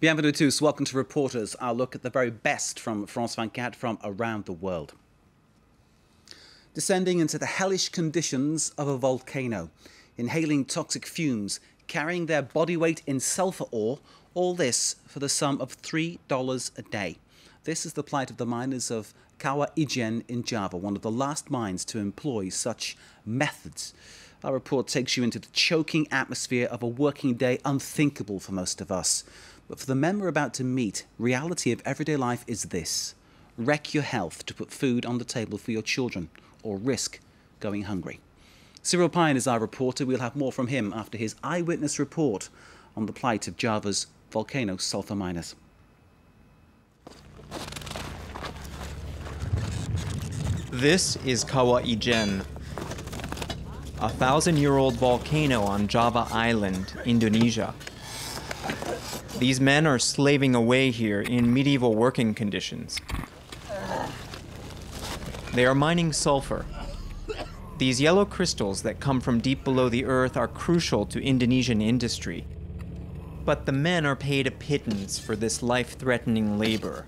Bienvenue à tous. Welcome to Reporters. I'll look at the very best from France 24 from around the world. Descending into the hellish conditions of a volcano, inhaling toxic fumes, carrying their body weight in sulfur ore, all this for the sum of $3 a day. This is the plight of the miners of Kawah Ijen in Java, one of the last mines to employ such methods. Our report takes you into the choking atmosphere of a working day unthinkable for most of us. But for the men we're about to meet, reality of everyday life is this: wreck your health to put food on the table for your children, or risk going hungry. Cyril Pine is our reporter. We'll have more from him after his eyewitness report on the plight of Java's volcano sulfur miners. This is Kawah Ijen, a 1,000-year-old volcano on Java Island, Indonesia. These men are slaving away here in medieval working conditions. They are mining sulfur. These yellow crystals that come from deep below the earth are crucial to Indonesian industry. But the men are paid a pittance for this life-threatening labor.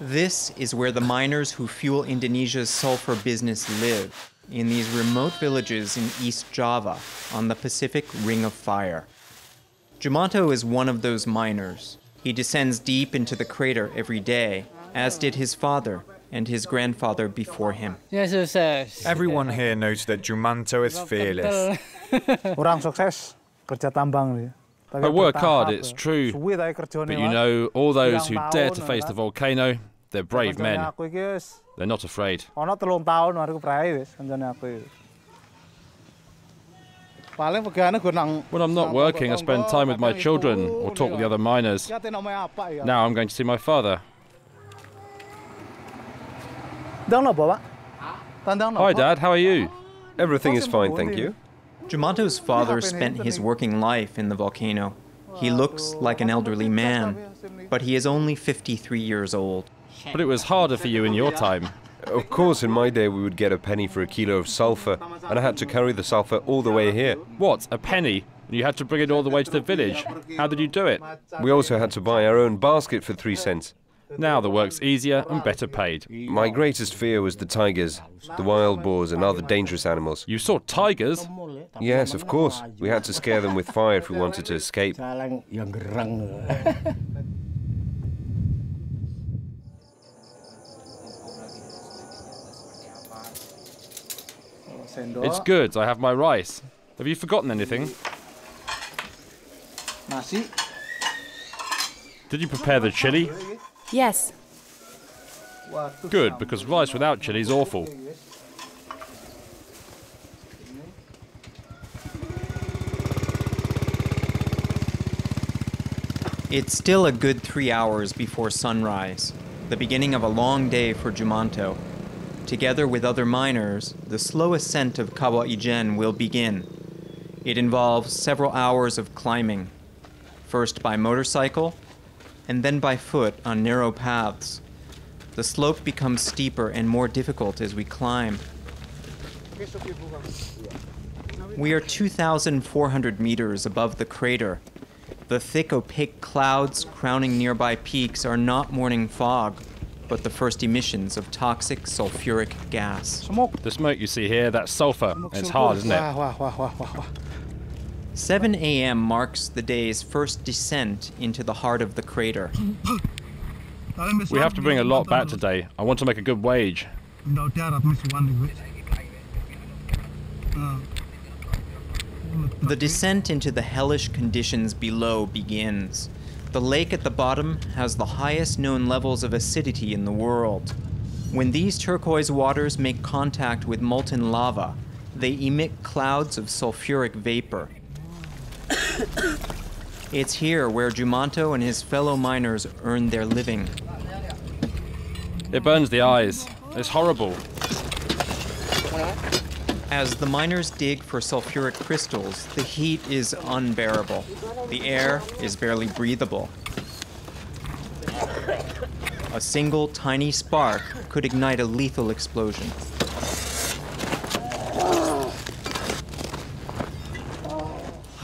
This is where the miners who fuel Indonesia's sulfur business live, in these remote villages in East Java, on the Pacific Ring of Fire. Jumanto is one of those miners. He descends deep into the crater every day, as did his father and his grandfather before him. Everyone here knows that Jumanto is fearless. I work hard, it's true, but you know, all those who dare to face the volcano, they're brave men. They're not afraid. When I'm not working, I spend time with my children or talk with the other miners. Now I'm going to see my father. Hi Dad, how are you? Everything is fine, thank you. Jumanto's father spent his working life in the volcano. He looks like an elderly man, but he is only 53 years old. But it was harder for you in your time. Of course, in my day we would get a penny for a kilo of sulfur, and I had to carry the sulfur all the way here. What, a penny? And you had to bring it all the way to the village. How did you do it? We also had to buy our own basket for 3 cents. Now the work's easier and better paid. My greatest fear was the tigers, the wild boars and other dangerous animals. You saw tigers? Yes, of course. We had to scare them with fire if we wanted to escape. It's good, I have my rice. Have you forgotten anything? Did you prepare the chili? Yes. Good, because rice without chili is awful. It's still a good 3 hours before sunrise, the beginning of a long day for Jumanto. Together with other miners, the slow ascent of Kawah Ijen will begin. It involves several hours of climbing, first by motorcycle, and then by foot on narrow paths. The slope becomes steeper and more difficult as we climb. We are 2,400 meters above the crater. The thick, opaque clouds crowning nearby peaks are not morning fog, but the first emissions of toxic sulfuric gas. The smoke you see here, that's sulfur. It's hard, isn't it? 7 a.m. marks the day's first descent into the heart of the crater. We have to bring a lot back today. I want to make a good wage. The descent into the hellish conditions below begins. The lake at the bottom has the highest known levels of acidity in the world. When these turquoise waters make contact with molten lava, they emit clouds of sulfuric vapor. It's here where Jumanto and his fellow miners earn their living. It burns the eyes. It's horrible. As the miners dig for sulfuric crystals, the heat is unbearable. The air is barely breathable. A single tiny spark could ignite a lethal explosion.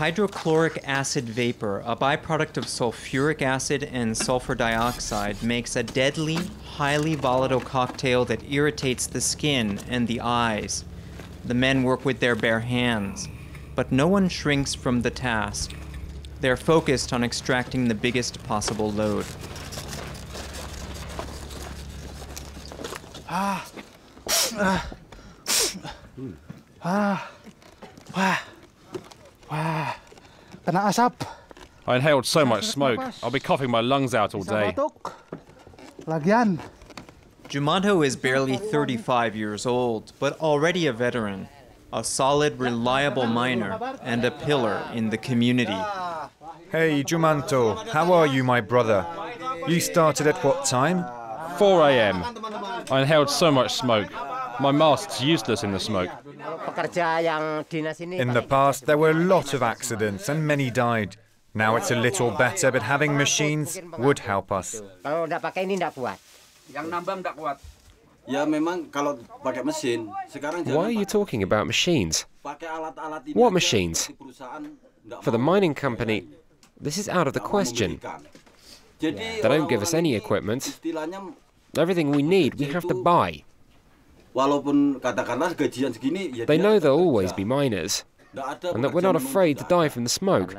Hydrochloric acid vapor, a byproduct of sulfuric acid and sulfur dioxide, makes a deadly, highly volatile cocktail that irritates the skin and the eyes. The men work with their bare hands, but no one shrinks from the task. They're focused on extracting the biggest possible load. I inhaled so much smoke, I'll be coughing my lungs out all day. Jumanto is barely 35 years old, but already a veteran, a solid, reliable miner, and a pillar in the community. Hey, Jumanto, how are you, my brother? You started at what time? 4 a.m. I inhaled so much smoke. My mask's useless in the smoke. In the past, there were a lot of accidents and many died. Now it's a little better, but having machines would help us. Why are you talking about machines? What machines? For the mining company, this is out of the question. They don't give us any equipment. Everything we need, we have to buy. They know there'll always be miners, and that we're not afraid to die from the smoke.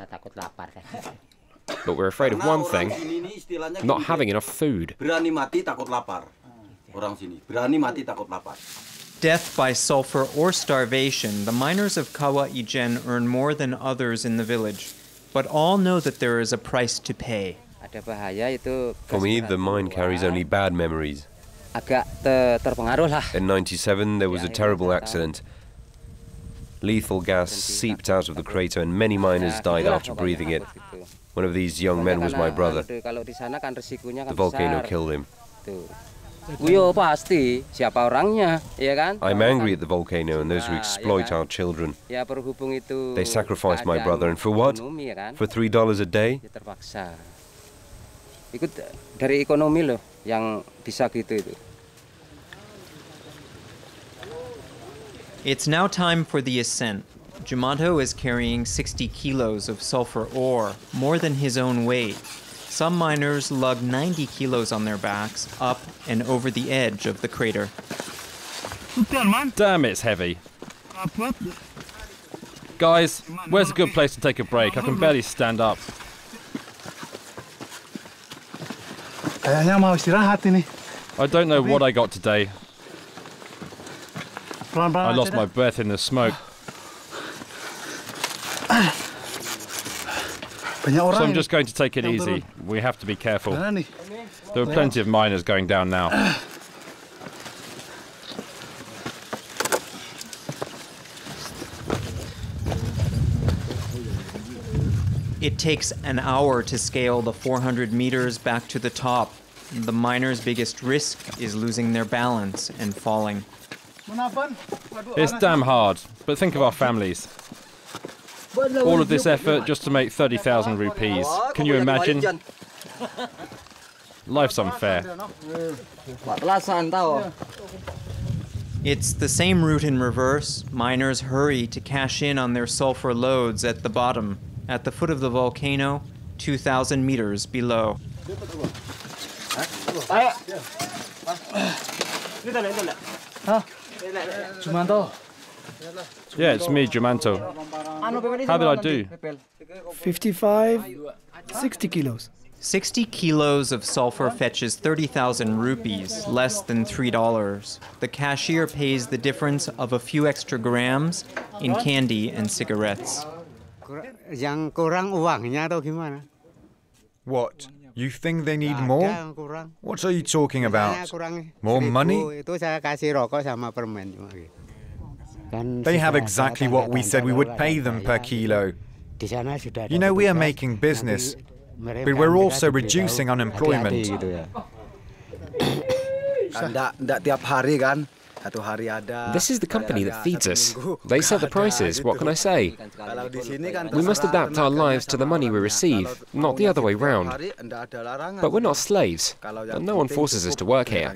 But we're afraid of one thing, not having enough food. Death by sulfur or starvation, the miners of Kawah Ijen earn more than others in the village, but all know that there is a price to pay. For me, the mine carries only bad memories. In '97, there was a terrible accident. Lethal gas seeped out of the crater and many miners died after breathing it. One of these young men was my brother. The volcano killed him. I'm angry at the volcano and those who exploit our children. They sacrificed my brother, and for what? For $3 a day? It's now time for the ascent. Jumanto is carrying 60 kilos of sulfur ore, more than his own weight. Some miners lug 90 kilos on their backs, up and over the edge of the crater. Damn, it's heavy. Guys, where's a good place to take a break? I can barely stand up. I don't know what I got today. I lost my breath in the smoke. So I'm just going to take it easy. We have to be careful. There are plenty of miners going down now. It takes an hour to scale the 400 meters back to the top. The miners' biggest risk is losing their balance and falling. It's damn hard, but think of our families. All of this effort just to make 30,000 rupees. Can you imagine? Life's unfair. It's the same route in reverse. Miners hurry to cash in on their sulfur loads at the bottom, at the foot of the volcano, 2,000 meters below. Yeah, it's me, Jumanto. How did I do? 60 kilos. 60 kilos of sulfur fetches 30,000 rupees, less than $3. The cashier pays the difference of a few extra grams in candy and cigarettes. What? You think they need more? What are you talking about? More money? They have exactly what we said we would pay them per kilo. You know, we are making business, but we're also reducing unemployment. This is the company that feeds us. They set the prices, what can I say? We must adapt our lives to the money we receive, not the other way round. But we're not slaves, and no one forces us to work here.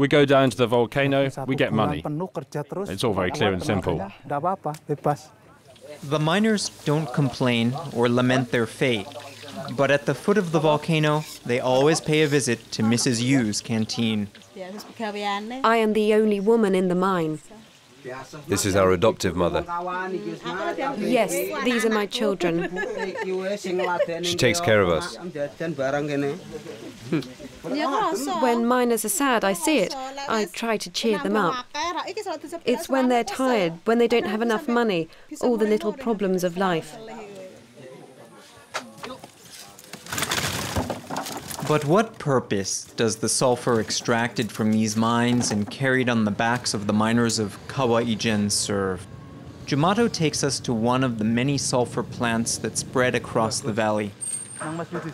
We go down to the volcano, we get money. It's all very clear and simple. The miners don't complain or lament their fate, but at the foot of the volcano, they always pay a visit to Mrs. Yu's canteen. I am the only woman in the mine. This is our adoptive mother. Yes, these are my children. She takes care of us. When miners are sad, I see it. I try to cheer them up. It's when they're tired, when they don't have enough money, all the little problems of life. But what purpose does the sulfur extracted from these mines and carried on the backs of the miners of Kawah Ijen serve? Jumato takes us to one of the many sulfur plants that spread across the valley.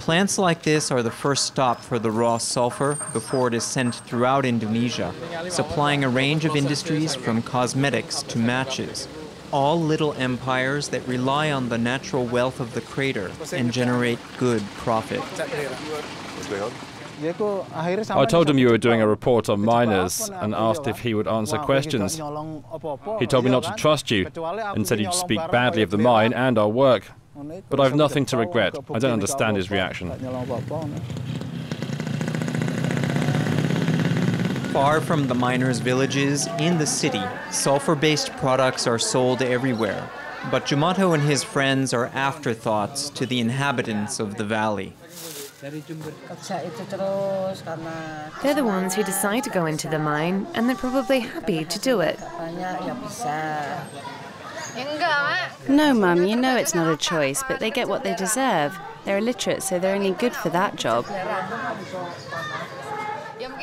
Plants like this are the first stop for the raw sulfur before it is sent throughout Indonesia, supplying a range of industries from cosmetics to matches. All little empires that rely on the natural wealth of the crater and generate good profit. I told him you were doing a report on miners and asked if he would answer questions. He told me not to trust you and said you'd speak badly of the mine and our work. But I've nothing to regret. I don't understand his reaction. Far from the miners' villages, in the city, sulfur-based products are sold everywhere. But Jumato and his friends are afterthoughts to the inhabitants of the valley. They're the ones who decide to go into the mine, and they're probably happy to do it. No, Mum, you know it's not a choice, but they get what they deserve. They're illiterate, so they're only good for that job.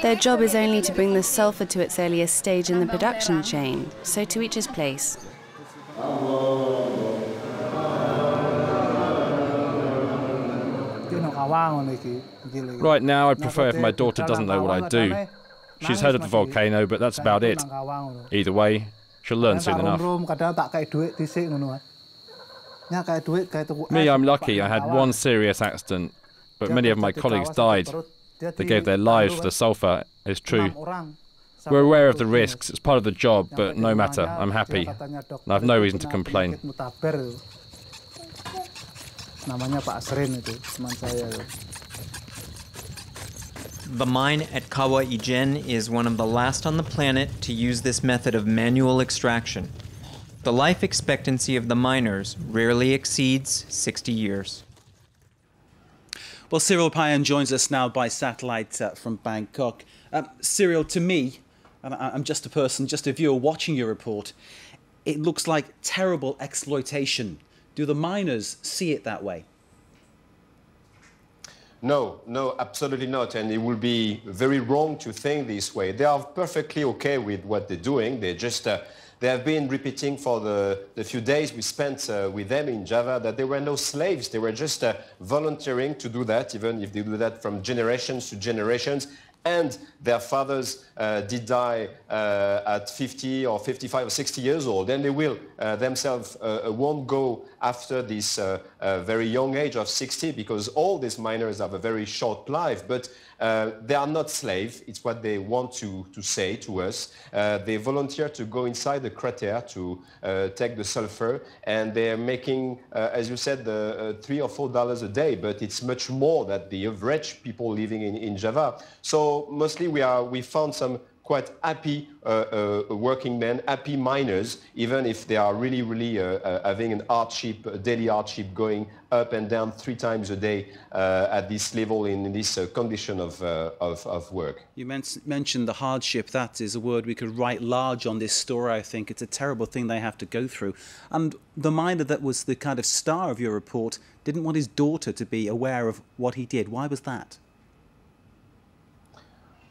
Their job is only to bring the sulfur to its earliest stage in the production chain, so to each his place. Right now, I prefer if my daughter doesn't know what I do. She's heard of the volcano, but that's about it. Either way, she'll learn soon enough. Me, I'm lucky. I had one serious accident, but many of my colleagues died. They gave their lives for the sulfur, it's true. We're aware of the risks, it's part of the job, but no matter, I'm happy. And I've no reason to complain. The mine at Kawah Ijen is one of the last on the planet to use this method of manual extraction. The life expectancy of the miners rarely exceeds 60 years. Well, Cyril Payan joins us now by satellite from Bangkok. Cyril, to me, and I'm just a person, just a viewer watching your report, it looks like terrible exploitation. Do the miners see it that way? No, absolutely not. And it would be very wrong to think this way. They are perfectly okay with what they're doing. They just, they have been repeating for the few days we spent with them in Java that there were no slaves. They were just volunteering to do that, even if they do that from generations to generations. And their fathers did die at 50 or 55 or 60 years old. And they will themselves won't go after this very young age of 60 because all these miners have a very short life. But they are not slaves. It's what they want to say to us. They volunteer to go inside the crater to take the sulfur. And they're making, as you said, $3 or $4 a day. But it's much more than the average people living in Java. So mostly we found some quite happy working men, happy miners, even if they are really having an hardship, a daily hardship going up and down 3 times a day at this level in this condition of work. You mentioned the hardship. That is a word we could write large on this story, I think. It's a terrible thing they have to go through. And the miner that was the kind of star of your report didn't want his daughter to be aware of what he did. Why was that?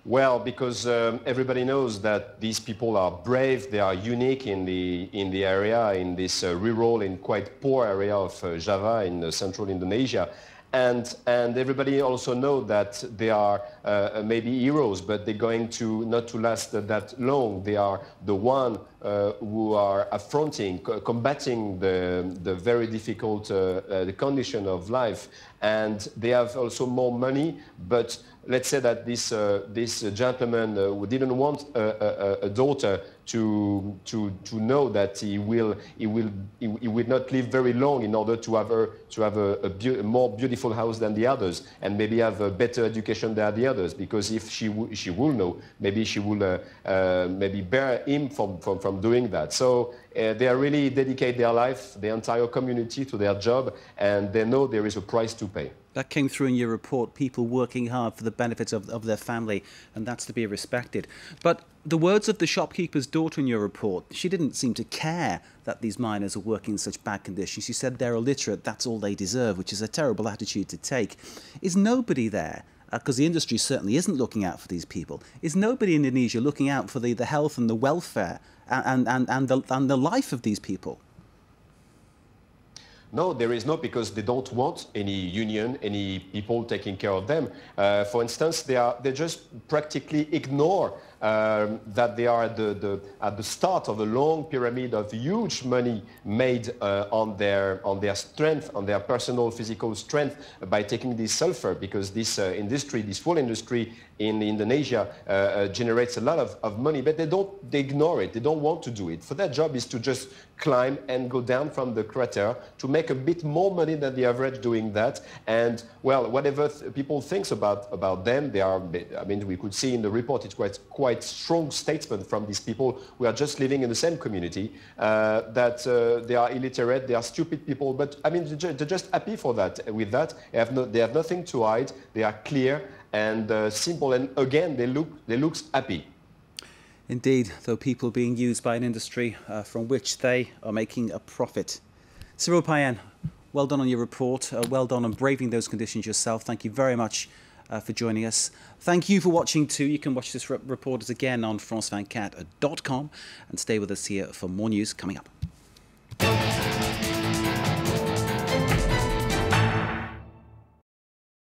Well, because everybody knows that these people are brave, they are unique in the area, in this rural and quite poor area of Java in central Indonesia. And everybody also knows that they are maybe heroes, but they're going to not to last that long. They are the one who are affronting, combating the very difficult the condition of life, and they have also more money. But let's say that this gentleman who didn't want a daughter to know that he will not live very long in order to have a more beautiful house than the others, and maybe have a better education than the others, because if she will know, maybe she will maybe bear him from doing that. So they are really dedicate their life, the entire community, to their job, and they know there is a price to pay. That came through in your report, people working hard for the benefits of their family, and that's to be respected. But the words of the shopkeeper's daughter in your report, she didn't seem to care that these miners are working in such bad conditions. She said they're illiterate, that's all they deserve, which is a terrible attitude to take. Is nobody there, because the industry certainly isn't looking out for these people, is nobody in Indonesia looking out for the health and the welfare and the life of these people? No, there is not, because they don't want any union, any people taking care of them. For instance, they just practically ignore that they are at the start of a long pyramid of huge money made on their strength, on their personal physical strength, by taking this sulfur, because this industry, this fuel industry in Indonesia generates a lot of money, but they ignore it. They don't want to do it. For their job is to just climb and go down from the crater to make a bit more money than the average doing that. And well, whatever people think about them, they are, I mean, we could see in the report, it's quite strong statement from these people who are just living in the same community, that they are illiterate, they are stupid people, but I mean, they're just happy for that. With that, they have nothing to hide, they are clear and simple, and again, they look happy. Indeed, though people being used by an industry from which they are making a profit. Cyril Payen, well done on your report. Well done on braving those conditions yourself. Thank you very much for joining us. Thank you for watching too. You can watch this report again on France24.com and stay with us here for more news coming up.